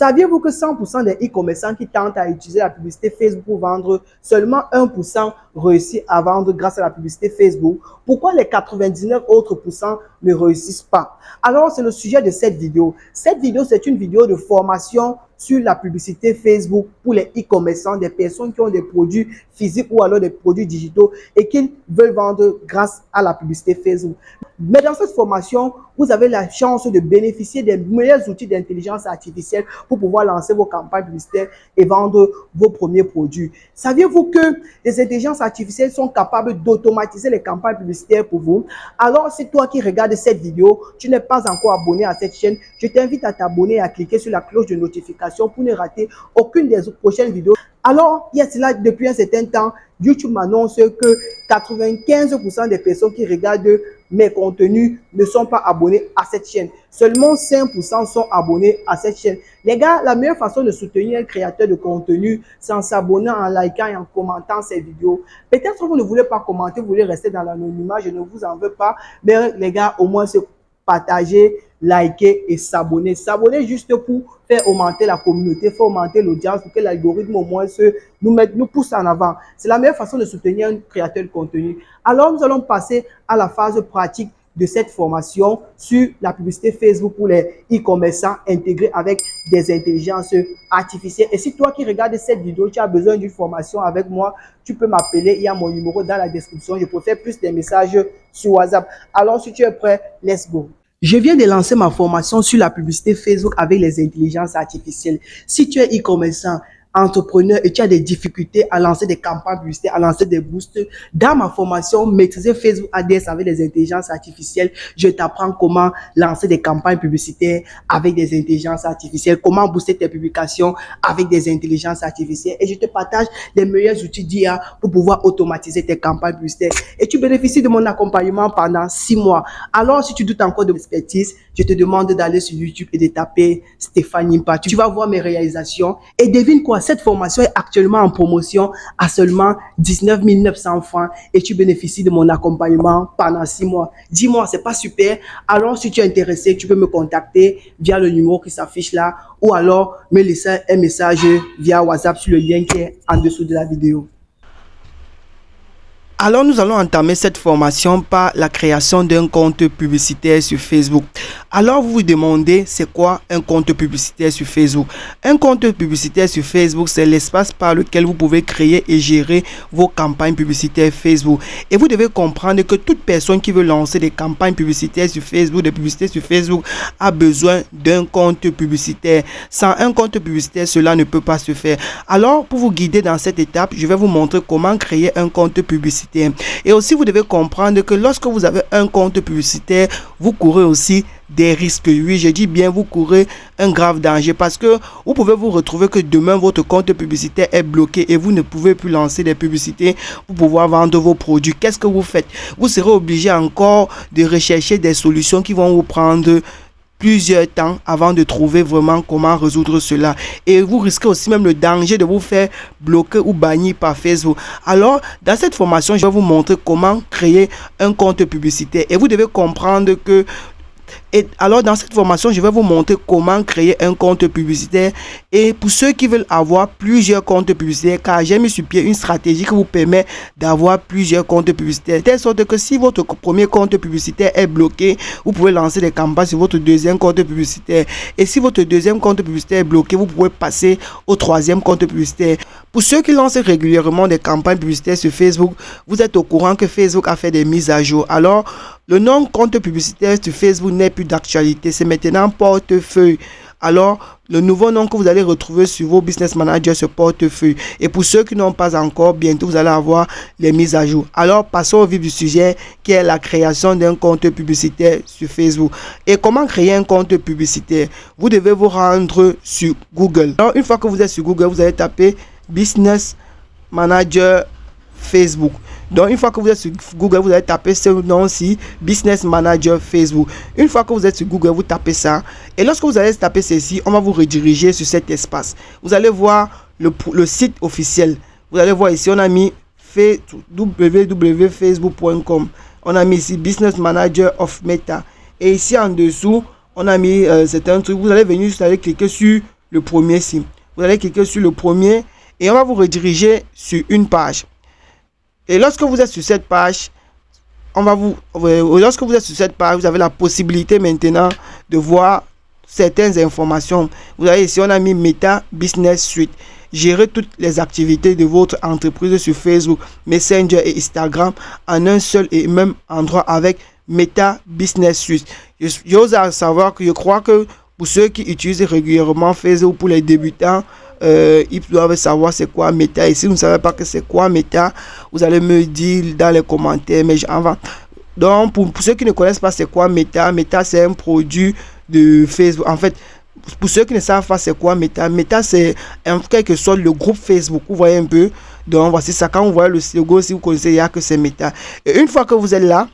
Saviez-vous que 100% des e-commerçants qui tentent à utiliser la publicité Facebook pour vendre, seulement 1% réussit à vendre grâce à la publicité Facebook? Pourquoi les 99 autres pourcents ne réussissent pas? Alors, c'est le sujet de cette vidéo. Cette vidéo, c'est une vidéo de formation sur la publicité Facebook pour les e-commerçants, des personnes qui ont des produits physiques ou alors des produits digitaux et qui veulent vendre grâce à la publicité Facebook. Mais dans cette formation, vous avez la chance de bénéficier des meilleurs outils d'intelligence artificielle pour pouvoir lancer vos campagnes publicitaires et vendre vos premiers produits. Saviez-vous que les intelligences artificielles sont capables d'automatiser les campagnes publicitaires pour vous? Alors, si toi qui regardes cette vidéo, tu n'es pas encore abonné à cette chaîne, je t'invite à t'abonner et à cliquer sur la cloche de notification pour ne rater aucune des prochaines vidéos. Alors, il y a cela depuis un certain temps, YouTube m'annonce que 95% des personnes qui regardent mes contenus ne sont pas abonnés à cette chaîne. Seulement 5% sont abonnés à cette chaîne. Les gars, la meilleure façon de soutenir un créateur de contenu, c'est en s'abonnant, en likant et en commentant ces vidéos. Peut-être que vous ne voulez pas commenter, vous voulez rester dans l'anonymat, je ne vous en veux pas. Mais les gars, au moins, c'est partager, liker et s'abonner. S'abonner juste pour faire augmenter la communauté, faire augmenter l'audience, pour que l'algorithme au moins nous pousse en avant. C'est la meilleure façon de soutenir un créateur de contenu. Alors, nous allons passer à la phase pratique de cette formation sur la publicité Facebook pour les e-commerçants intégrés avec des intelligences artificielles. Et si toi qui regardes cette vidéo, tu as besoin d'une formation avec moi, tu peux m'appeler. Il y a mon numéro dans la description. Je peux faire plus des messages sur WhatsApp. Alors, si tu es prêt, let's go. Je viens de lancer ma formation sur la publicité Facebook avec les intelligences artificielles. Si tu es e-commerçant, entrepreneur et tu as des difficultés à lancer des campagnes publicitaires, à lancer des boosts, dans ma formation Maîtriser Facebook ADS avec les intelligences artificielles, je t'apprends comment lancer des campagnes publicitaires avec des intelligences artificielles, comment booster tes publications avec des intelligences artificielles et je te partage les meilleurs outils d'IA pour pouvoir automatiser tes campagnes publicitaires et tu bénéficies de mon accompagnement pendant 6 mois. Alors, si tu doutes encore de l'expertise, je te demande d'aller sur YouTube et de taper Stéphane Impa. Tu vas voir mes réalisations et devine quoi? Cette formation est actuellement en promotion à seulement 19 900 francs et tu bénéficies de mon accompagnement pendant 6 mois. Dis-moi, c'est pas super? Alors, si tu es intéressé, tu peux me contacter via le numéro qui s'affiche là ou alors me laisser un message via WhatsApp sur le lien qui est en dessous de la vidéo. Alors, nous allons entamer cette formation par la création d'un compte publicitaire sur Facebook. Alors, vous vous demandez, c'est quoi un compte publicitaire sur Facebook? Un compte publicitaire sur Facebook, c'est l'espace par lequel vous pouvez créer et gérer vos campagnes publicitaires Facebook. Et vous devez comprendre que toute personne qui veut lancer des campagnes publicitaires sur Facebook, des publicités sur Facebook, a besoin d'un compte publicitaire. Sans un compte publicitaire, cela ne peut pas se faire. Alors, pour vous guider dans cette étape, je vais vous montrer comment créer un compte publicitaire. Et aussi, vous devez comprendre que lorsque vous avez un compte publicitaire, vous courez aussi des risques. Oui, je dis bien, vous courez un grave danger parce que vous pouvez vous retrouver que demain, votre compte publicitaire est bloqué et vous ne pouvez plus lancer des publicités pour pouvoir vendre vos produits. Qu'est-ce que vous faites? Vous serez obligé encore de rechercher des solutions qui vont vous prendre plusieurs temps avant de trouver vraiment comment résoudre cela et vous risquez aussi même le danger de vous faire bloquer ou bannir par Facebook. Alors dans cette formation, je vais vous montrer comment créer un compte publicitaire et vous devez comprendre que alors dans cette formation, je vais vous montrer comment créer un compte publicitaire et pour ceux qui veulent avoir plusieurs comptes publicitaires, car j'ai mis sur pied une stratégie qui vous permet d'avoir plusieurs comptes publicitaires, de telle sorte que si votre premier compte publicitaire est bloqué, vous pouvez lancer des campagnes sur votre deuxième compte publicitaire et si votre deuxième compte publicitaire est bloqué, vous pouvez passer au troisième compte publicitaire. Pour ceux qui lancent régulièrement des campagnes publicitaires sur Facebook, vous êtes au courant que Facebook a fait des mises à jour. Alors, le nom compte publicitaire sur Facebook n'est plus d'actualité, c'est maintenant portefeuille. Alors, le nouveau nom que vous allez retrouver sur vos business managers, ce portefeuille. Et pour ceux qui n'ont pas encore, bientôt vous allez avoir les mises à jour. Alors, passons au vif du sujet qui est la création d'un compte publicitaire sur Facebook. Et comment créer un compte publicitaire? Vous devez vous rendre sur Google. Alors, une fois que vous êtes sur Google, vous allez taper Business Manager Facebook. Donc une fois que vous êtes sur Google, vous allez taper ce nom-ci, Business Manager Facebook. Une fois que vous êtes sur Google, vous tapez ça. Et lorsque vous allez taper ceci, on va vous rediriger sur cet espace. Vous allez voir le site officiel. Vous allez voir ici, on a mis www.facebook.com. On a mis ici Business Manager of Meta. Et ici en dessous, on a mis c'est un truc. Vous allez venir, vous allez cliquer sur le premier ici. Vous allez cliquer sur le premier et on va vous rediriger sur une page. Et lorsque vous êtes sur cette page, lorsque vous êtes sur cette page, vous avez la possibilité maintenant de voir certaines informations. Vous voyez ici, on a mis Meta Business Suite. Gérer toutes les activités de votre entreprise sur Facebook, Messenger et Instagram en un seul et même endroit avec Meta Business Suite. J'ose savoir que je crois que pour ceux qui utilisent régulièrement Facebook, pour les débutants, ils doivent savoir c'est quoi Meta. Et si vous ne savez pas que c'est quoi Meta, vous allez me dire dans les commentaires. Mais donc pour ceux qui ne connaissent pas c'est quoi Meta, Meta c'est un produit de Facebook. En fait, pour ceux qui ne savent pas c'est quoi Meta, Meta c'est en quelque sorte le groupe Facebook. Vous voyez un peu. Donc voici ça. Quand vous voyez le logo, si vous connaissez, il y a que c'est Meta. Et une fois que vous êtes là,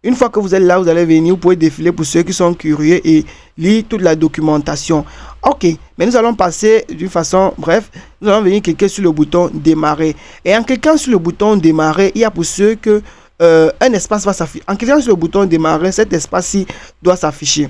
vous allez venir, vous pouvez défiler pour ceux qui sont curieux et lire toute la documentation. Ok, mais nous allons passer d'une façon, bref, nous allons venir cliquer sur le bouton démarrer. Et en cliquant sur le bouton démarrer, il y a pour ceux que un espace va s'afficher. En cliquant sur le bouton démarrer, cet espace-ci doit s'afficher.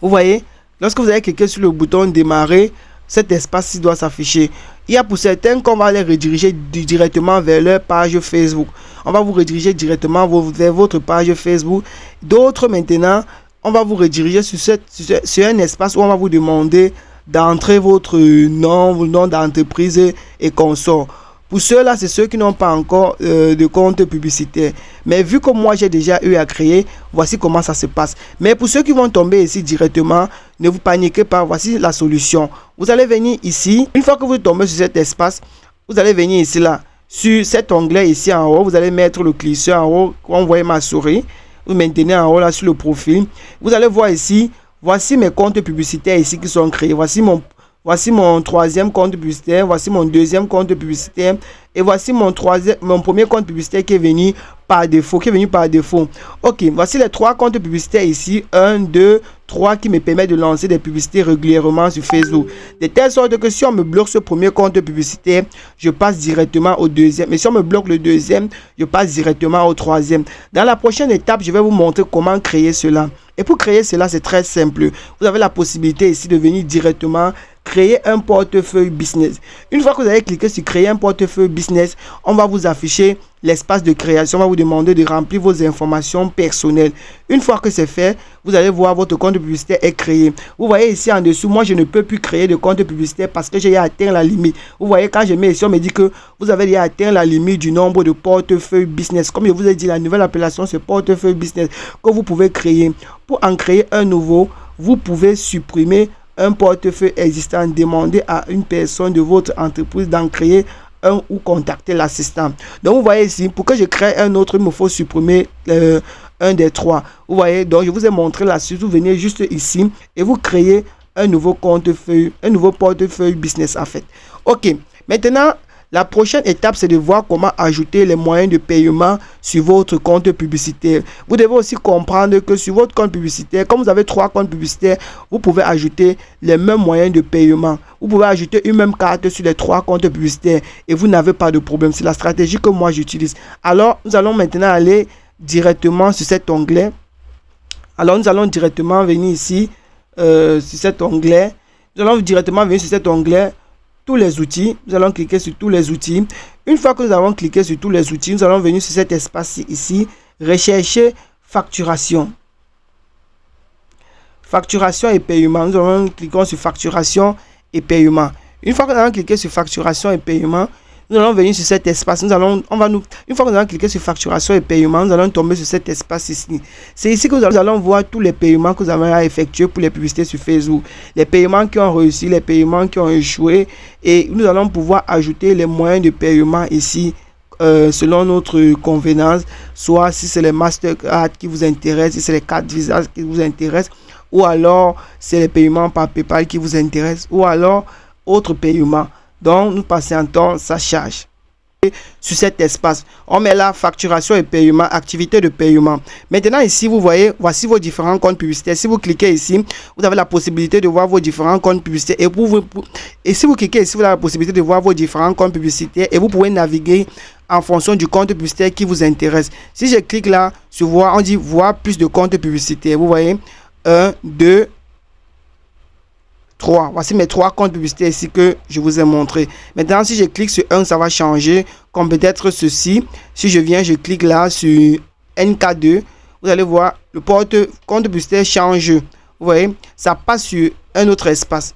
Vous voyez, lorsque vous allez cliquer sur le bouton démarrer, cet espace-ci doit s'afficher. Il y a pour certains qu'on va les rediriger directement vers leur page Facebook. On va vous rediriger directement vers votre page Facebook. D'autres maintenant, on va vous rediriger sur un espace où on va vous demander d'entrer votre nom d'entreprise et consort. Pour ceux-là, c'est ceux qui n'ont pas encore de compte publicitaire. Mais vu que moi, j'ai déjà eu à créer, voici comment ça se passe. Mais pour ceux qui vont tomber ici directement, ne vous paniquez pas, voici la solution. Vous allez venir ici. Une fois que vous tombez sur cet espace, vous allez venir ici, là. Sur cet onglet ici en haut, vous allez mettre le cliqueur en haut. Quand vous voyez ma souris, vous maintenez en haut, là, sur le profil. Vous allez voir ici, voici mes comptes publicitaires ici qui sont créés. Voici mon troisième compte publicitaire, voici mon deuxième compte publicitaire et voici mon premier compte publicitaire qui est venu par défaut, Ok, voici les trois comptes publicitaires ici, 1, 2, 3 qui me permettent de lancer des publicités régulièrement sur Facebook. De telle sorte que si on me bloque ce premier compte publicitaire, je passe directement au deuxième. Et si on me bloque le deuxième, je passe directement au troisième. Dans la prochaine étape, je vais vous montrer comment créer cela. Et pour créer cela, c'est très simple. Vous avez la possibilité ici de venir directement créer un portefeuille business. Une fois que vous avez cliqué sur créer un portefeuille business, on va vous afficher l'espace de création. On va vous demander de remplir vos informations personnelles. Une fois que c'est fait, vous allez voir votre compte publicitaire est créé. Vous voyez ici en dessous, moi je ne peux plus créer de compte publicitaire parce que j'ai atteint la limite. Vous voyez, quand je mets ici, on me dit que vous avez déjà atteint la limite du nombre de portefeuilles business. Comme je vous ai dit, la nouvelle appellation c'est portefeuille business que vous pouvez créer. Pour en créer un nouveau, vous pouvez supprimer un portefeuille existant, demander à une personne de votre entreprise d'en créer un ou contacter l'assistant. Donc vous voyez ici, pour que je crée un autre, il me faut supprimer un des trois. Vous voyez, donc je vous ai montré la suite. Vous venez juste ici et vous créez un nouveau portefeuille business en fait. Ok, maintenant la prochaine étape, c'est de voir comment ajouter les moyens de paiement sur votre compte publicitaire. Vous devez aussi comprendre que sur votre compte publicitaire, comme vous avez 3 comptes publicitaires, vous pouvez ajouter les mêmes moyens de paiement. Vous pouvez ajouter une même carte sur les 3 comptes publicitaires et vous n'avez pas de problème. C'est la stratégie que moi j'utilise. Alors, nous allons maintenant aller directement sur cet onglet. Alors, nous allons directement venir ici sur cet onglet. Nous allons directement venir sur cet onglet. Tous les outils, nous allons cliquer sur tous les outils. Une fois que nous avons cliqué sur tous les outils, nous allons venir sur cet espace ici, rechercher facturation. Facturation et paiement. Nous allons cliquer sur facturation et paiement. Une fois que nous allons cliquer sur facturation et paiement, nous allons venir sur cet espace. Une fois que nous allons cliquer sur facturation et paiement, nous allons tomber sur cet espace ici. C'est ici que nous allons voir tous les paiements que nous avons à effectuer pour les publicités sur Facebook. Les paiements qui ont réussi, les paiements qui ont échoué. Et nous allons pouvoir ajouter les moyens de paiement ici selon notre convenance. Soit si c'est les Mastercard qui vous intéressent, si c'est les cartes Visa qui vous intéressent, ou alors c'est les paiements par PayPal qui vous intéressent, ou alors autres paiements. Donc, nous patientons sa charge. Sur cet espace, on met là facturation et paiement, activité de paiement. Maintenant, ici, vous voyez, voici vos différents comptes publicitaires. Si vous cliquez ici, vous avez la possibilité de voir vos différents comptes publicitaires. Et si vous cliquez ici, vous avez la possibilité de voir vos différents comptes publicitaires et vous pouvez naviguer en fonction du compte publicitaire qui vous intéresse. Si je clique là sur voir, on dit voir plus de comptes publicitaires. Vous voyez, 1, 2, 3. Voici mes 3 comptes publicitaires ici que je vous ai montré. Maintenant, si je clique sur un, ça va changer, comme peut-être ceci. Si je viens, je clique là sur NK2, vous allez voir, le compte publicitaire change. Vous voyez, ça passe sur un autre espace.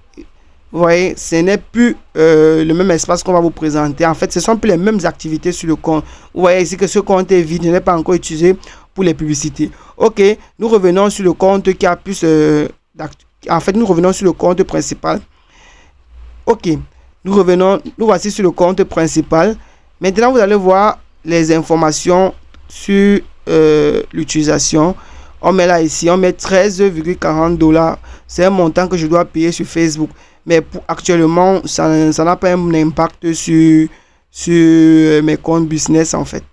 Vous voyez, ce n'est plus le même espace qu'on va vous présenter. En fait, ce ne sont plus les mêmes activités sur le compte. Vous voyez ici que ce compte est vide, je n'ai pas encore utilisé pour les publicités. Ok, nous revenons sur le compte qui a plus en fait, nous revenons sur le compte principal. Ok, nous voici sur le compte principal. Maintenant, vous allez voir les informations sur l'utilisation. On met là ici, on met 13,40 $. C'est un montant que je dois payer sur Facebook. Mais actuellement, ça n'a pas un impact sur mes comptes business en fait.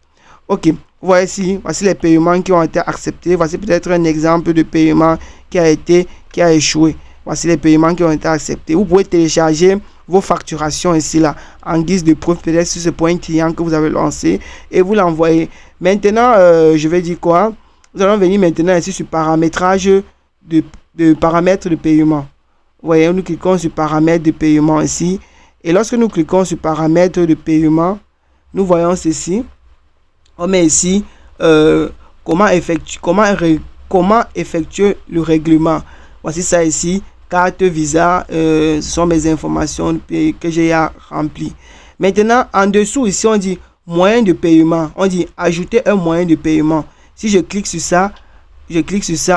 Ok, voici les paiements qui ont été acceptés. Voici peut-être un exemple de paiement qui a échoué. Voici les paiements qui ont été acceptés. Vous pouvez télécharger vos facturations ici là en guise de preuve peut-être sur ce point client que vous avez lancé et vous l'envoyez. Maintenant, je vais dire quoi? Nous allons venir maintenant ici sur paramétrage de paramètres de paiement. Vous voyez, nous cliquons sur paramètres de paiement ici. Et lorsque nous cliquons sur paramètres de paiement, nous voyons ceci. On met ici comment effectuer le règlement. Voici ça ici. Carte Visa, ce sont mes informations que j'ai à remplir. Maintenant, en dessous ici, on dit moyen de paiement. On dit ajouter un moyen de paiement. Si je clique sur ça,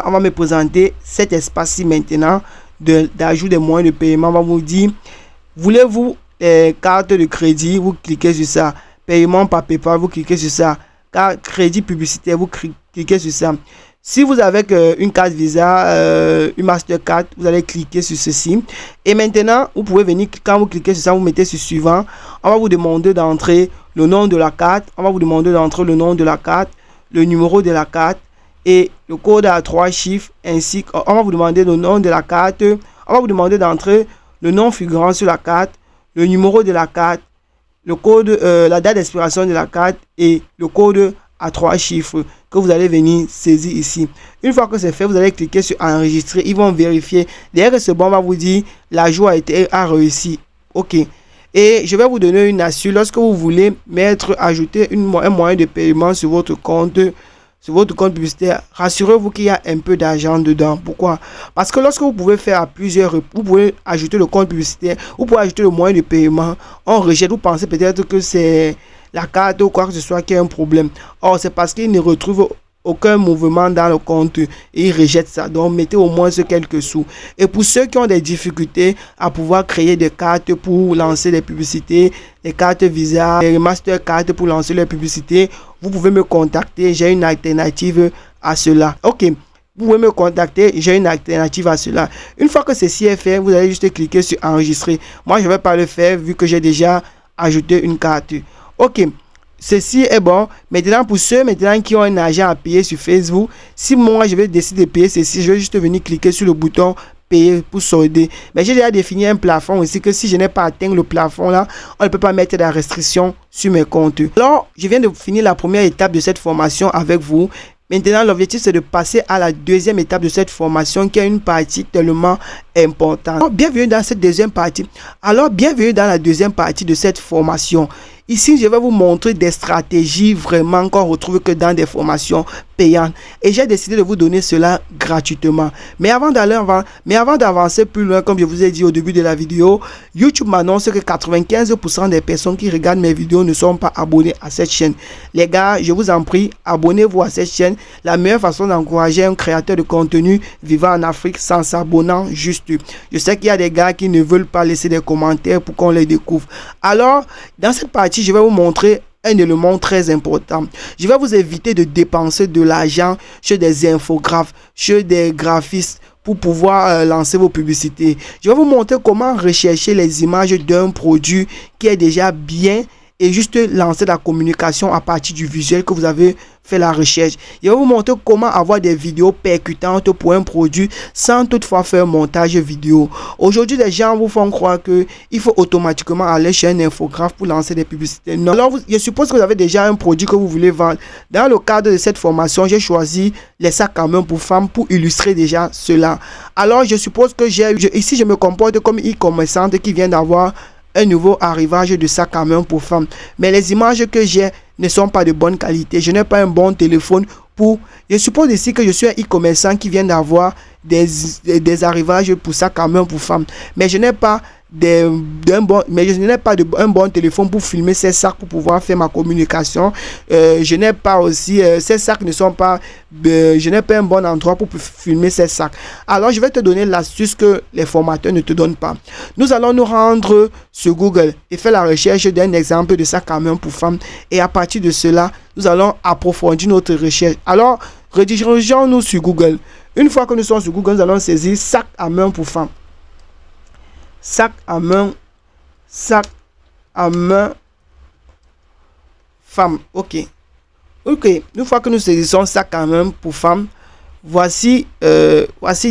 on va me présenter cet espace-ci maintenant d'ajout des moyens de paiement. On va vous dire, voulez-vous carte de crédit, vous cliquez sur ça. Paiement par PayPal, vous cliquez sur ça. Crédit publicitaire, vous cliquez sur ça. Si vous avez une carte Visa, une Mastercard, vous allez cliquer sur ceci. Et maintenant, vous pouvez venir, quand vous cliquez sur ça, vous mettez sur suivant. On va vous demander d'entrer le nom de la carte. On va vous demander d'entrer le nom de la carte, le numéro de la carte et le code à 3 chiffres. Ainsi, on va vous demander le nom de la carte. On va vous demander d'entrer le nom figurant sur la carte, le numéro de la carte, le code, la date d'expiration de la carte et le code à 3 chiffres que vous allez venir saisir ici. Une fois que c'est fait, vous allez cliquer sur enregistrer. Ils vont vérifier. Derrière que c'est bon, on va vous dire l'ajout a réussi. Ok. Et je vais vous donner une astuce. Lorsque vous voulez ajouter un moyen de paiement sur votre compte publicitaire, rassurez-vous qu'il y a un peu d'argent dedans. Pourquoi? Parce que lorsque vous pouvez faire à plusieurs, vous pouvez ajouter le compte publicitaire, vous pouvez ajouter le moyen de paiement, on rejette, vous pensez peut-être que c'est la carte ou quoi que ce soit qui a un problème. Or, c'est parce qu'il ne retrouve aucun mouvement dans le compte et il rejette ça. Donc, mettez au moins ce quelques sous. Et pour ceux qui ont des difficultés à pouvoir créer des cartes pour lancer des publicités, les cartes Visa, les Mastercard pour lancer les publicités, vous pouvez me contacter. J'ai une alternative à cela. Ok. Vous pouvez me contacter, j'ai une alternative à cela. Une fois que ceci est fait, vous allez juste cliquer sur enregistrer. Moi, je ne vais pas le faire vu que j'ai déjà ajouté une carte. Ok, ceci est bon. Maintenant, pour ceux qui ont un argent à payer sur Facebook, si moi je vais décider de payer ceci, je vais juste venir cliquer sur le bouton payer pour solder. Mais j'ai déjà défini un plafond aussi que si je n'ai pas atteint le plafond là, on ne peut pas mettre de restriction sur mes comptes. Alors, je viens de finir la première étape de cette formation avec vous. Maintenant, l'objectif, c'est de passer à la deuxième étape de cette formation qui est une partie tellement importante. Alors, bienvenue dans cette deuxième partie. Alors, bienvenue dans la deuxième partie de cette formation. Ici, je vais vous montrer des stratégies vraiment qu'on retrouve que dans des formations payantes. Et j'ai décidé de vous donner cela gratuitement. Mais avant d'avancer plus loin, comme je vous ai dit au début de la vidéo, YouTube m'annonce que 95% des personnes qui regardent mes vidéos ne sont pas abonnées à cette chaîne. Les gars, je vous en prie, abonnez-vous à cette chaîne. La meilleure façon d'encourager un créateur de contenu vivant en Afrique sans s'abonnant juste. Je sais qu'il y a des gars qui ne veulent pas laisser des commentaires pour qu'on les découvre. Alors, dans cette partie, je vais vous montrer un élément très important. Je vais vous éviter de dépenser de l'argent chez des infographes, chez des graphistes pour pouvoir lancer vos publicités. Je vais vous montrer comment rechercher les images d'un produit qui est déjà bien et juste lancer la communication à partir du visuel que vous avez fait la recherche. Je vais vous montrer comment avoir des vidéos percutantes pour un produit sans toutefois faire un montage vidéo. Aujourd'hui, les gens vous font croire qu'il faut automatiquement aller chez un infographe pour lancer des publicités. Non. Alors, je suppose que vous avez déjà un produit que vous voulez vendre. Dans le cadre de cette formation, j'ai choisi les sacs à main pour femmes pour illustrer déjà cela. Alors, je suppose que ici, je me comporte comme e-commerçante qui vient d'avoir un nouveau arrivage de sac à main pour femmes. Mais les images que j'ai ne sont pas de bonne qualité. Je n'ai pas un bon téléphone pour... Je suppose ici que je suis un e-commerçant qui vient d'avoir des arrivages pour sac à main pour femmes. Mais je n'ai pas un bon téléphone pour filmer ces sacs pour pouvoir faire ma communication. Je n'ai pas aussi ces sacs ne sont pas je n'ai pas un bon endroit pour filmer ces sacs. Alors je vais te donner l'astuce que les formateurs ne te donnent pas. Nous allons nous rendre sur Google et faire la recherche d'un exemple de sac à main pour femmes, et à partir de cela nous allons approfondir notre recherche. Alors redirigeons-nous sur Google. Une fois que nous sommes sur Google, nous allons saisir sac à main pour femmes. Sac à main femme. Ok. Une fois que nous saisissons sac à main pour femmes, voici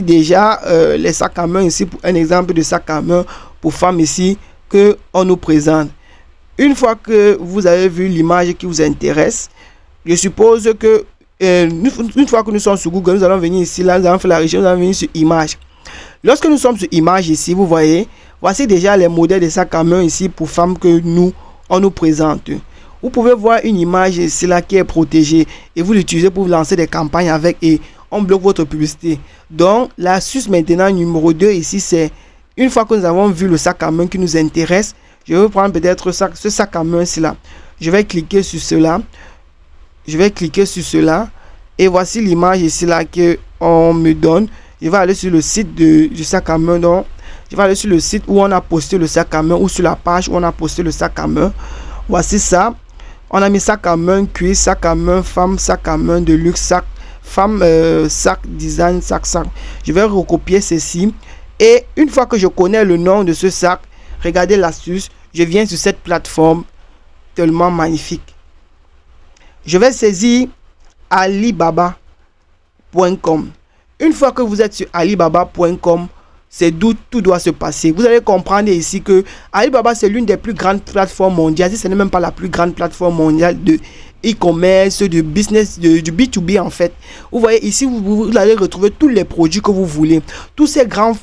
déjà les sacs à main ici, pour un exemple de sac à main pour femmes ici que on nous présente. Une fois que vous avez vu l'image qui vous intéresse, je suppose que une fois que nous sommes sur Google, nous allons venir ici, là nous allons faire la recherche, nous allons venir sur image. Lorsque nous sommes sur image ici, vous voyez, voici déjà les modèles de sacs à main ici pour femmes que on nous présente. Vous pouvez voir une image ici là qui est protégée et vous l'utilisez pour lancer des campagnes avec, et on bloque votre publicité. Donc l'astuce maintenant numéro 2 ici, c'est une fois que nous avons vu le sac à main qui nous intéresse, je vais prendre peut-être ce sac à main ici là. Je vais cliquer sur cela. Et voici l'image ici là que on me donne. Je vais aller sur le site du sac à main. Donc, je vais aller sur le site où on a posté le sac à main, ou sur la page où on a posté le sac à main. Voici ça. On a mis sac à main cuir, sac à main femme, sac à main de luxe, sac femme, sac design, sac. Je vais recopier ceci. Et une fois que je connais le nom de ce sac, regardez l'astuce. Je viens sur cette plateforme tellement magnifique. Je vais saisir alibaba.com. Une fois que vous êtes sur alibaba.com, c'est d'où tout doit se passer. Vous allez comprendre ici que Alibaba, c'est l'une des plus grandes plateformes mondiales. Ce n'est même pas la plus grande plateforme mondiale de e-commerce, de business, du B2B en fait. Vous voyez ici, vous allez retrouver tous les produits que vous voulez. Tous ces grandes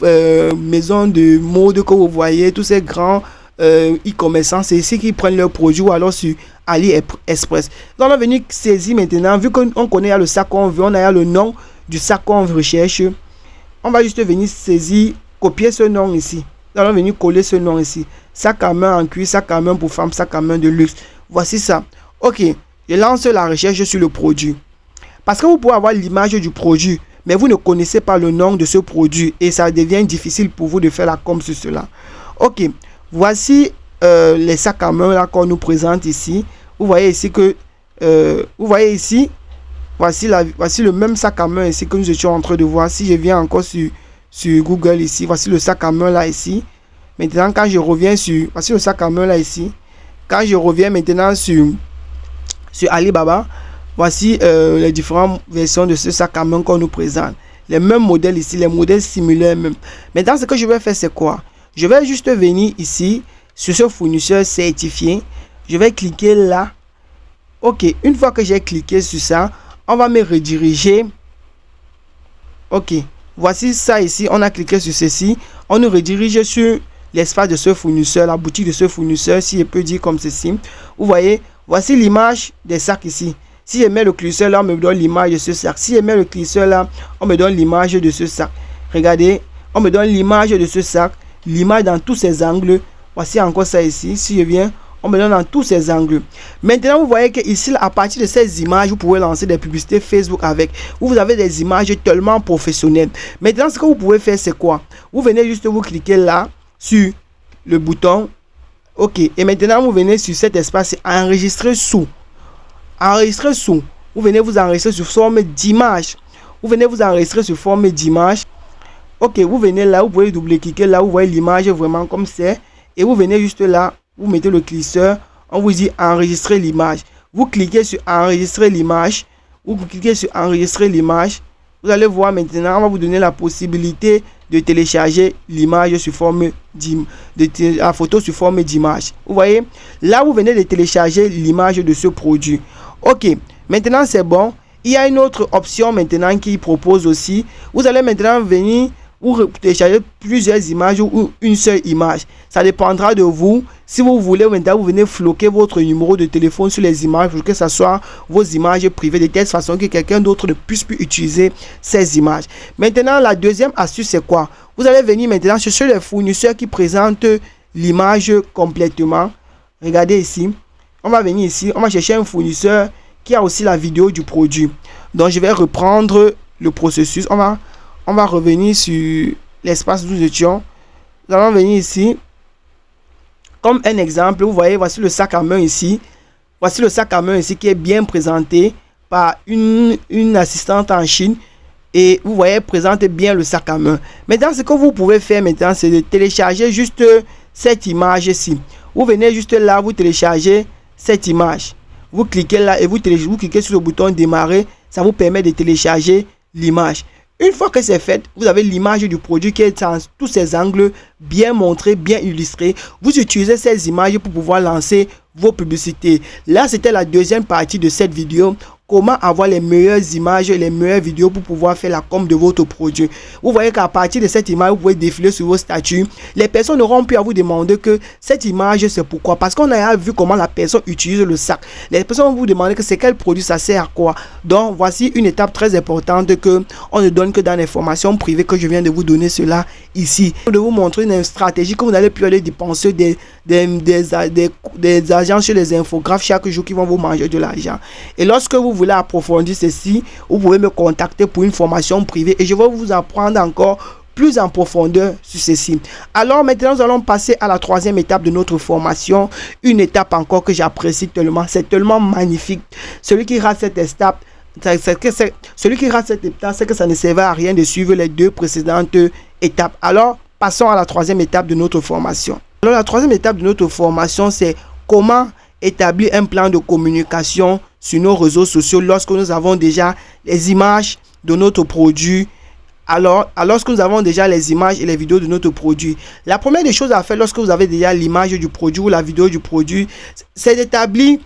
maisons de mode que vous voyez, tous ces grands e-commerçants, c'est ici qu'ils prennent leurs produits, ou alors sur AliExpress. Donc on va venir saisir maintenant, vu qu'on connaît le sac qu'on veut, on a le nom du sac qu'on recherche. On va juste venir saisir, copier ce nom ici. Nous allons venir coller ce nom ici. Sac à main en cuir, sac à main pour femmes, sac à main de luxe. Voici ça. Ok, je lance la recherche sur le produit. Parce que vous pouvez avoir l'image du produit, mais vous ne connaissez pas le nom de ce produit, et ça devient difficile pour vous de faire la com sur cela. Ok, voici les sacs à main là qu'on nous présente ici. Vous voyez ici que voici le même sac à main ici que nous étions en train de voir. Si je viens encore sur Google ici, voici le sac à main là ici. Maintenant, quand je reviens voici le sac à main là ici. Quand je reviens maintenant sur Alibaba, voici les différentes versions de ce sac à main qu'on nous présente. Les mêmes modèles ici, les modèles similaires même. Maintenant, ce que je vais faire, c'est quoi? Je vais juste venir ici sur ce fournisseur certifié. Je vais cliquer là. Ok, une fois que j'ai cliqué sur ça, on va me rediriger. Ok, voici ça ici. On a cliqué sur ceci. On nous redirige sur l'espace de ce fournisseur, la boutique de ce fournisseur, si je peux dire comme ceci. Vous voyez, voici l'image des sacs ici. Si je mets le curseur là, on me donne l'image de ce sac. Si je mets le curseur là, on me donne l'image de ce sac. Regardez, on me donne l'image de ce sac, l'image dans tous ses angles. Voici encore ça ici. Si je viens, on me donne dans tous ces angles. Maintenant, vous voyez que ici, à partir de ces images, vous pouvez lancer des publicités Facebook avec. Vous avez des images tellement professionnelles. Maintenant, ce que vous pouvez faire, c'est quoi? Vous venez juste vous cliquer là sur le bouton. Ok. Et maintenant, vous venez sur cet espace enregistrer sous. Enregistrer sous. Vous venez vous enregistrer sur forme d'image. Vous venez vous enregistrer sur forme d'image. Ok. Vous venez là, vous pouvez double-cliquer là, vous voyez l'image vraiment comme c'est. Et vous venez juste là. Vous mettez le curseur, on vous dit enregistrer l'image. Vous cliquez sur enregistrer l'image. Vous cliquez sur enregistrer l'image. Vous allez voir maintenant, on va vous donner la possibilité de télécharger l'image sous forme la photo sous forme d'image. Vous voyez, là vous venez de télécharger l'image de ce produit. Ok, maintenant c'est bon. Il y a une autre option maintenant qui propose aussi. Vous allez maintenant venir ou télécharger plusieurs images ou une seule image. Ça dépendra de vous. Si vous voulez, maintenant vous venez floquer votre numéro de téléphone sur les images pour que ce soit vos images privées de telle façon que quelqu'un d'autre ne puisse plus utiliser ces images. Maintenant, la deuxième astuce, c'est quoi? Vous allez venir maintenant chercher les fournisseurs qui présentent l'image complètement. Regardez ici. On va venir ici. On va chercher un fournisseur qui a aussi la vidéo du produit. Donc, je vais reprendre le processus. On va revenir sur l'espace où nous étions. Nous allons venir ici. Comme un exemple, vous voyez, voici le sac à main ici. Voici le sac à main ici qui est bien présenté par une assistante en Chine. Et vous voyez, présente bien le sac à main. Maintenant, ce que vous pouvez faire maintenant, c'est de télécharger juste cette image-ci. Vous venez juste là, vous téléchargez cette image. Vous cliquez là et vous cliquez sur le bouton démarrer. Ça vous permet de télécharger l'image. Une fois que c'est fait, vous avez l'image du produit qui est dans tous ses angles, bien montré, bien illustré. Vous utilisez ces images pour pouvoir lancer vos publicités. Là, c'était la deuxième partie de cette vidéo. Comment avoir les meilleures images et les meilleures vidéos pour pouvoir faire la com de votre produit. Vous voyez qu'à partir de cette image, vous pouvez défiler sur vos statuts. Les personnes n'auront plus à vous demander que cette image, c'est pourquoi. Parce qu'on a vu comment la personne utilise le sac. Les personnes vont vous demander que c'est quel produit, ça sert à quoi. Donc, voici une étape très importante que on ne donne que dans les formations privées que je viens de vous donner cela ici. Je vais vous montrer une stratégie que vous n'allez plus aller dépenser des agents sur les infographes chaque jour qui vont vous manger de l'argent. Et lorsque vous voulez approfondir ceci, vous pouvez me contacter pour une formation privée et je vais vous apprendre encore plus en profondeur sur ceci. Alors maintenant, nous allons passer à la troisième étape de notre formation. Une étape encore que j'apprécie tellement. C'est tellement magnifique. Celui qui rate cette étape, c'est que ça ne servait à rien de suivre les deux précédentes étapes. Alors, passons à la troisième étape de notre formation. Alors, la troisième étape de notre formation, c'est comment établir un plan de communication sur nos réseaux sociaux lorsque nous avons déjà les images de notre produit. Alors, lorsque nous avons déjà les images et les vidéos de notre produit, la première des choses à faire lorsque vous avez déjà l'image du produit ou la vidéo du produit, c'est d'établir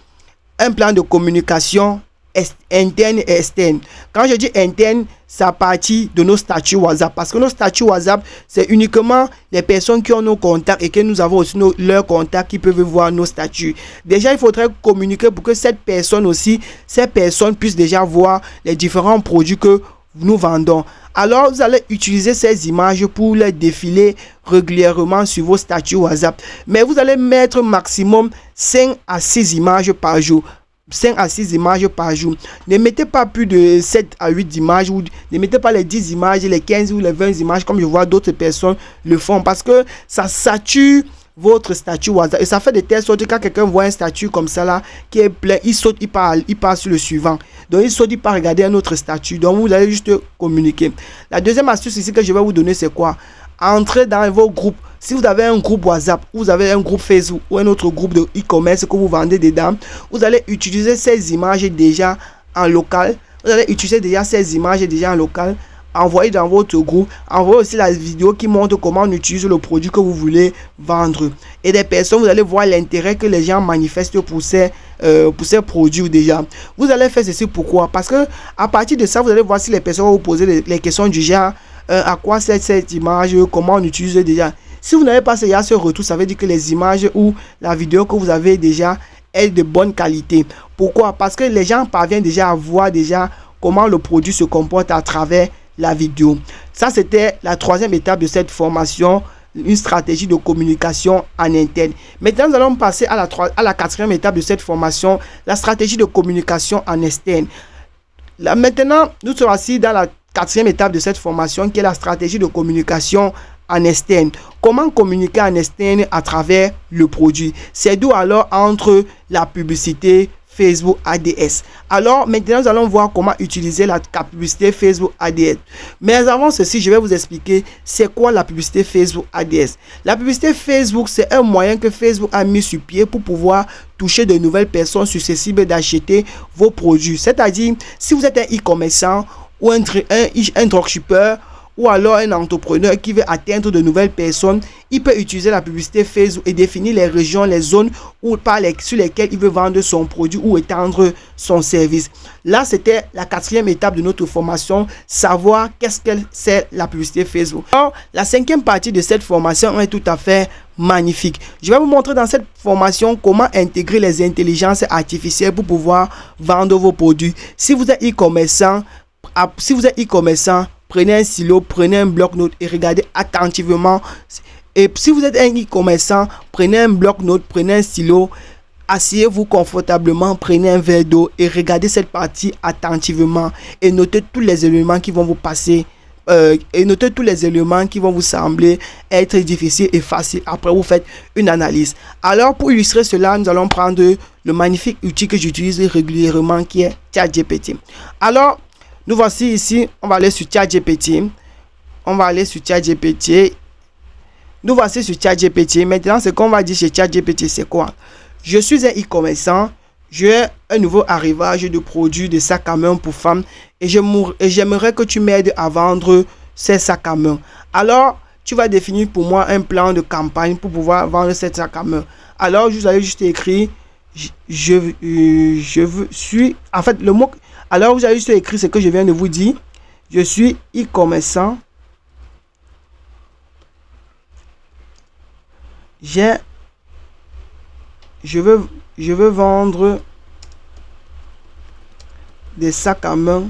un plan de communication interne et externe. Quand je dis interne, c'est à partir de nos statuts WhatsApp. Parce que nos statuts WhatsApp, c'est uniquement les personnes qui ont nos contacts et que nous avons aussi leurs contacts qui peuvent voir nos statuts. Déjà, il faudrait communiquer pour que ces personnes puissent déjà voir les différents produits que nous vendons. Alors, vous allez utiliser ces images pour les défiler régulièrement sur vos statuts WhatsApp. Mais vous allez mettre maximum 5 à 6 images par jour. 5 à 6 images par jour. Ne mettez pas plus de 7 à 8 images ou ne mettez pas les 10 images, les 15 ou les 20 images comme je vois d'autres personnes le font parce que ça sature votre statut WhatsApp et ça fait de telle sorte que quand quelqu'un voit un statut comme ça là qui est plein, il saute, il part sur le suivant. Donc il saute, il part regarder un autre statut. Donc vous allez juste communiquer. La deuxième astuce ici que je vais vous donner, c'est quoi? Entrez dans vos groupes. Si vous avez un groupe WhatsApp, vous avez un groupe Facebook ou un autre groupe de e-commerce que vous vendez dedans, vous allez utiliser ces images déjà en local. Vous allez utiliser déjà ces images déjà en local. Envoyez dans votre groupe. Envoyez aussi la vidéo qui montre comment on utilise le produit que vous voulez vendre. Et des personnes, vous allez voir l'intérêt que les gens manifestent pour ces produits déjà. Vous allez faire ceci pourquoi? Parce que à partir de ça, vous allez voir si les personnes vont vous poser les questions du genre à quoi sert cette image, comment on utilise déjà. Si vous n'avez pas ce retour, ça veut dire que les images ou la vidéo que vous avez déjà est de bonne qualité. Pourquoi? Parce que les gens parviennent déjà à voir déjà comment le produit se comporte à travers la vidéo. Ça, c'était la troisième étape de cette formation, une stratégie de communication en interne. Maintenant, nous allons passer à la quatrième étape de cette formation, la stratégie de communication en externe. Là, maintenant, nous sommes assis dans la quatrième étape de cette formation qui est la stratégie de communication en externe. Comment communiquer en externe à travers le produit? C'est d'où alors entre la publicité Facebook ADS. Alors maintenant, nous allons voir comment utiliser la publicité Facebook ADS. Mais avant ceci, je vais vous expliquer c'est quoi la publicité Facebook ADS. La publicité Facebook, c'est un moyen que Facebook a mis sur pied pour pouvoir toucher de nouvelles personnes susceptibles d'acheter vos produits. C'est-à-dire, si vous êtes un e-commerçant ou un dropshipper, ou alors un entrepreneur qui veut atteindre de nouvelles personnes, il peut utiliser la publicité Facebook et définir les régions, les zones sur lesquelles il veut vendre son produit ou étendre son service. Là, c'était la 4e étape de notre formation, savoir qu'est-ce que c'est la publicité Facebook. Alors, la 5e partie de cette formation est tout à fait magnifique. Je vais vous montrer dans cette formation comment intégrer les intelligences artificielles pour pouvoir vendre vos produits. Si vous êtes e-commerçant, prenez un stylo, prenez un bloc-notes et regardez attentivement. Et si vous êtes un e-commerçant, prenez un bloc-notes, prenez un stylo, asseyez-vous confortablement, prenez un verre d'eau et regardez cette partie attentivement et notez tous les éléments qui vont vous passer. Et notez tous les éléments qui vont vous sembler être difficiles et faciles. Après, vous faites une analyse. Alors, pour illustrer cela, nous allons prendre le magnifique outil que j'utilise régulièrement qui est ChatGPT. Alors, nous voici ici, on va aller sur ChatGPT. Nous voici sur ChatGPT. Maintenant, ce qu'on va dire chez ChatGPT, c'est quoi? Je suis un e-commerçant. J'ai un nouveau arrivage de produits de sacs à main pour femmes et j'aimerais que tu m'aides à vendre ces sacs à main. Alors, tu vas définir pour moi un plan de campagne pour pouvoir vendre ces sacs à main. Alors, vous allez juste écrire alors, vous avez juste écrit ce que je viens de vous dire. Je suis e-commerçant. Je veux vendre des sacs à main.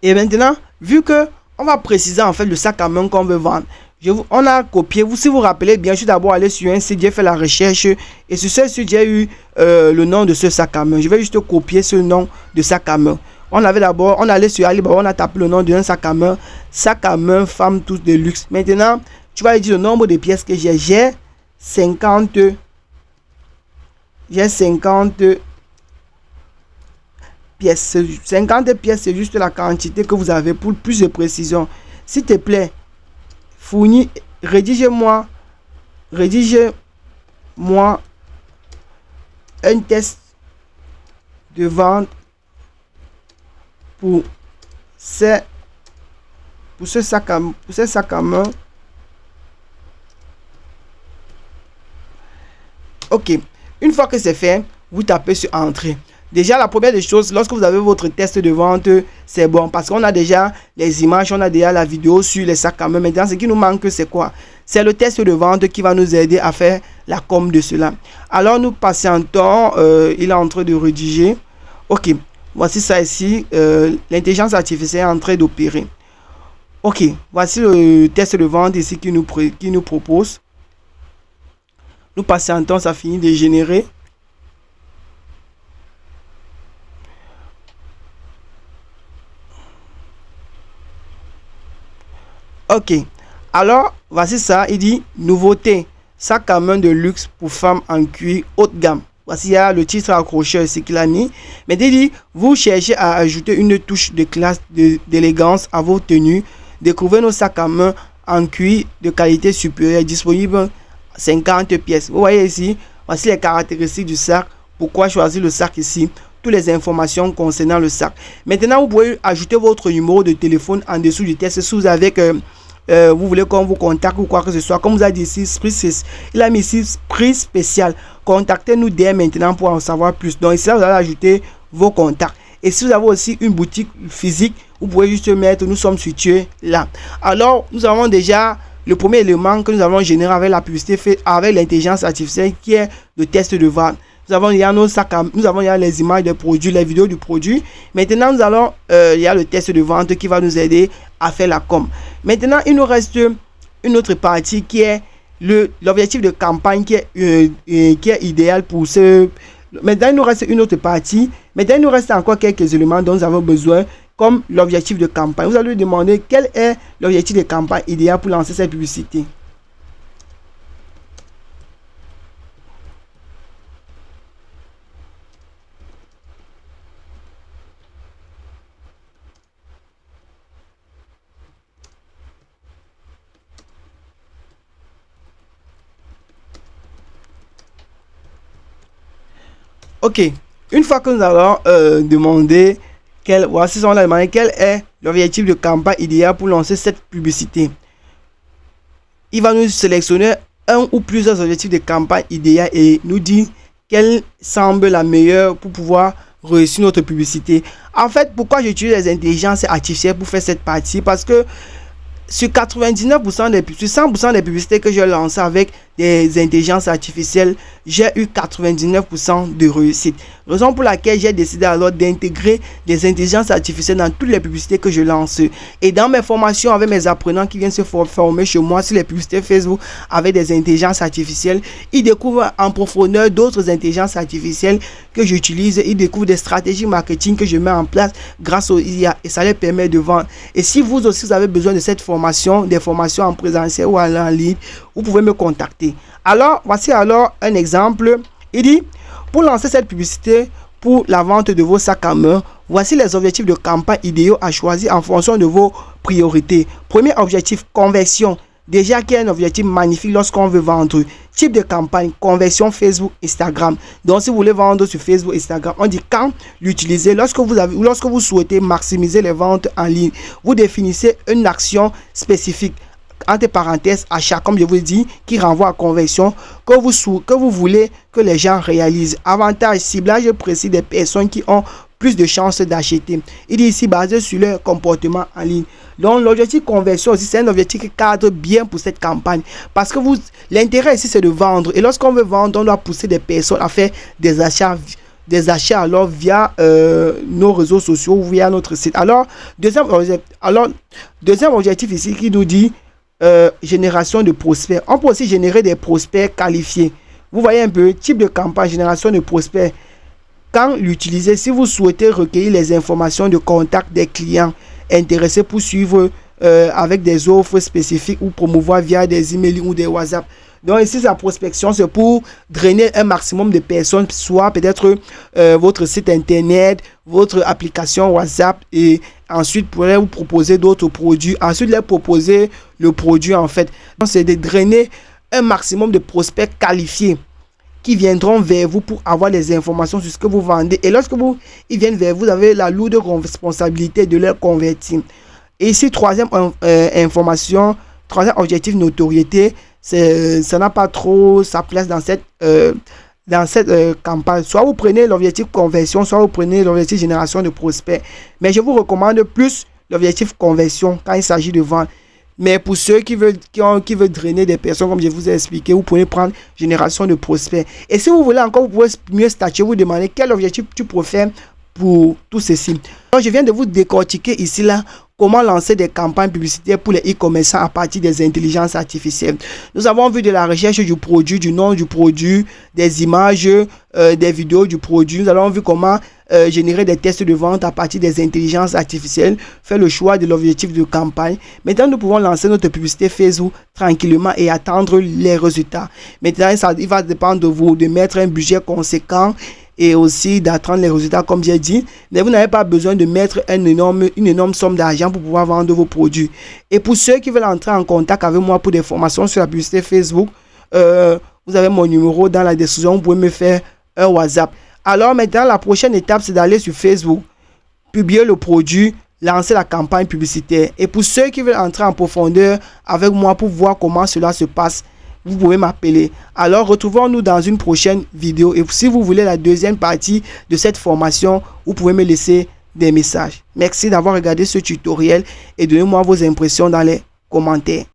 Et maintenant, vu que on va préciser en fait le sac à main qu'on veut vendre. On a copié, si vous vous rappelez bien, je suis d'abord allé sur un site, j'ai fait la recherche et sur ce site, j'ai eu le nom de ce sac à main. Je vais juste copier ce nom de sac à main. On allait sur Alibaba, on a tapé le nom d'un sac à main femme tous de luxe. Maintenant, tu vas dire le nombre de pièces que j'ai. J'ai 50 pièces. 50 pièces, c'est juste la quantité que vous avez pour plus de précision. S'il te plaît, rédige-moi un test de vente pour ce sac à main. Ok, une fois que c'est fait, vous tapez sur entrée. Déjà, la première des choses, lorsque vous avez votre test de vente, c'est bon parce qu'on a déjà les images, on a déjà la vidéo sur les sacs à main. Maintenant, ce qui nous manque, c'est quoi? C'est le test de vente qui va nous aider à faire la com de cela. Alors, nous patientons. Il est en train de rédiger. Ok, voici ça ici. L'intelligence artificielle est en train d'opérer. Ok, voici le test de vente ici qui nous propose. Nous patientons, ça finit de générer. Ok, alors voici ça, il dit nouveauté, sac à main de luxe pour femmes en cuir haut de gamme. Voici il y a le titre accroché ici qu'il a mis. Mais il dit, vous cherchez à ajouter une touche de classe, d'élégance à vos tenues. Découvrez nos sacs à main en cuir de qualité supérieure, disponible 50 pièces. Vous voyez ici, voici les caractéristiques du sac. Pourquoi choisir le sac ici? Toutes les informations concernant le sac. Maintenant, vous pouvez ajouter votre numéro de téléphone en dessous du test si vous avez vous voulez qu'on vous contacte ou quoi que ce soit. Comme vous a dit ici, il a mis ici prix spécial. Contactez-nous dès maintenant pour en savoir plus. Donc ici, vous allez ajouter vos contacts. Et si vous avez aussi une boutique physique, vous pouvez juste mettre nous sommes situés là. Alors, nous avons déjà le premier élément que nous avons généré avec la publicité faite avec l'intelligence artificielle qui est le test de vente. Nous avons les images des produits, les vidéos du produit. Maintenant, il y a le test de vente qui va nous aider à faire la com. Maintenant, il nous reste une autre partie qui est l'objectif de campagne qui est idéal pour ce. Maintenant, il nous reste une autre partie. Maintenant, il nous reste encore quelques éléments dont nous avons besoin, comme l'objectif de campagne. Vous allez lui demander quel est l'objectif de campagne idéal pour lancer cette publicité. Ok, une fois que nous allons demander voici on a demandé quel est l'objectif de campagne idéal pour lancer cette publicité. Il va nous sélectionner un ou plusieurs objectifs de campagne idéal et nous dire quelle semble la meilleure pour pouvoir réussir notre publicité. En fait, pourquoi j'utilise les intelligences artificielles pour faire cette partie? Parce que sur 99% des sur 100% des publicités que j'ai lancées avec des intelligences artificielles, j'ai eu 99% de réussite. Raison pour laquelle j'ai décidé alors d'intégrer des intelligences artificielles dans toutes les publicités que je lance. Et dans mes formations avec mes apprenants qui viennent se former chez moi sur les publicités Facebook avec des intelligences artificielles, ils découvrent en profondeur d'autres intelligences artificielles que j'utilise. Ils découvrent des stratégies marketing que je mets en place grâce aux IA et ça leur permet de vendre. Et si vous aussi vous avez besoin de cette formation, des formations en présentiel ou en ligne, vous pouvez me contacter. Alors, voici alors un exemple. Il dit, pour lancer cette publicité pour la vente de vos sacs à main, voici les objectifs de campagne idéaux à choisir en fonction de vos priorités. Premier objectif, conversion. Déjà qu'il y a un objectif magnifique lorsqu'on veut vendre. Type de campagne, conversion Facebook, Instagram. Donc, si vous voulez vendre sur Facebook, Instagram, on dit quand l'utiliser. Lorsque vous souhaitez maximiser les ventes en ligne, vous définissez une action spécifique. Entre parenthèses, achat, comme je vous dis, qui renvoie à conversion, que vous voulez que les gens réalisent. Avantage, ciblage précis des personnes qui ont plus de chances d'acheter. Il est ici basé sur leur comportement en ligne. Donc, l'objectif conversion aussi, c'est un objectif qui cadre bien pour cette campagne. Parce que l'intérêt ici, c'est de vendre. Et lorsqu'on veut vendre, on doit pousser des personnes à faire des achats alors via nos réseaux sociaux ou via notre site. Alors, deuxième objectif ici qui nous dit génération de prospects. On peut aussi générer des prospects qualifiés. Vous voyez un peu, type de campagne, génération de prospects. Quand l'utiliser, si vous souhaitez recueillir les informations de contact des clients intéressés pour suivre avec des offres spécifiques ou promouvoir via des emails ou des WhatsApp. Donc ici, la prospection, c'est pour drainer un maximum de personnes, soit peut-être votre site internet, votre application WhatsApp, et ensuite pourrait vous proposer d'autres produits. Ensuite, leur proposer le produit en fait. Donc c'est de drainer un maximum de prospects qualifiés qui viendront vers vous pour avoir les informations sur ce que vous vendez. Et lorsque ils viennent vers vous, vous avez la lourde responsabilité de leur convertir. Et ici, troisième objectif, notoriété. Ça n'a pas trop sa place dans cette campagne. Soit vous prenez l'objectif conversion, soit vous prenez l'objectif génération de prospects. Mais je vous recommande plus l'objectif conversion quand il s'agit de vendre. Mais pour ceux qui veulent drainer des personnes, comme je vous ai expliqué, vous pouvez prendre génération de prospects. Et si vous voulez encore, vous pouvez mieux statuer, vous demander quel objectif tu préfères pour tout ceci. Donc, je viens de vous décortiquer ici là comment lancer des campagnes publicitaires pour les e-commerçants à partir des intelligences artificielles. Nous avons vu de la recherche du produit, du nom du produit, des images, des vidéos du produit. Nous avons vu comment générer des tests de vente à partir des intelligences artificielles, faire le choix de l'objectif de campagne. Maintenant, nous pouvons lancer notre publicité Facebook tranquillement et attendre les résultats. Maintenant, il va dépendre de vous de mettre un budget conséquent et aussi d'attendre les résultats comme j'ai dit. Mais vous n'avez pas besoin de mettre une énorme somme d'argent pour pouvoir vendre vos produits. Et pour ceux qui veulent entrer en contact avec moi pour des formations sur la publicité Facebook, vous avez mon numéro dans la description, vous pouvez me faire un WhatsApp. Alors maintenant, la prochaine étape, c'est d'aller sur Facebook, publier le produit, lancer la campagne publicitaire. Et pour ceux qui veulent entrer en profondeur avec moi pour voir comment cela se passe, vous pouvez m'appeler. Alors, retrouvons-nous dans une prochaine vidéo. Et si vous voulez la deuxième partie de cette formation, vous pouvez me laisser des messages. Merci d'avoir regardé ce tutoriel et donnez-moi vos impressions dans les commentaires.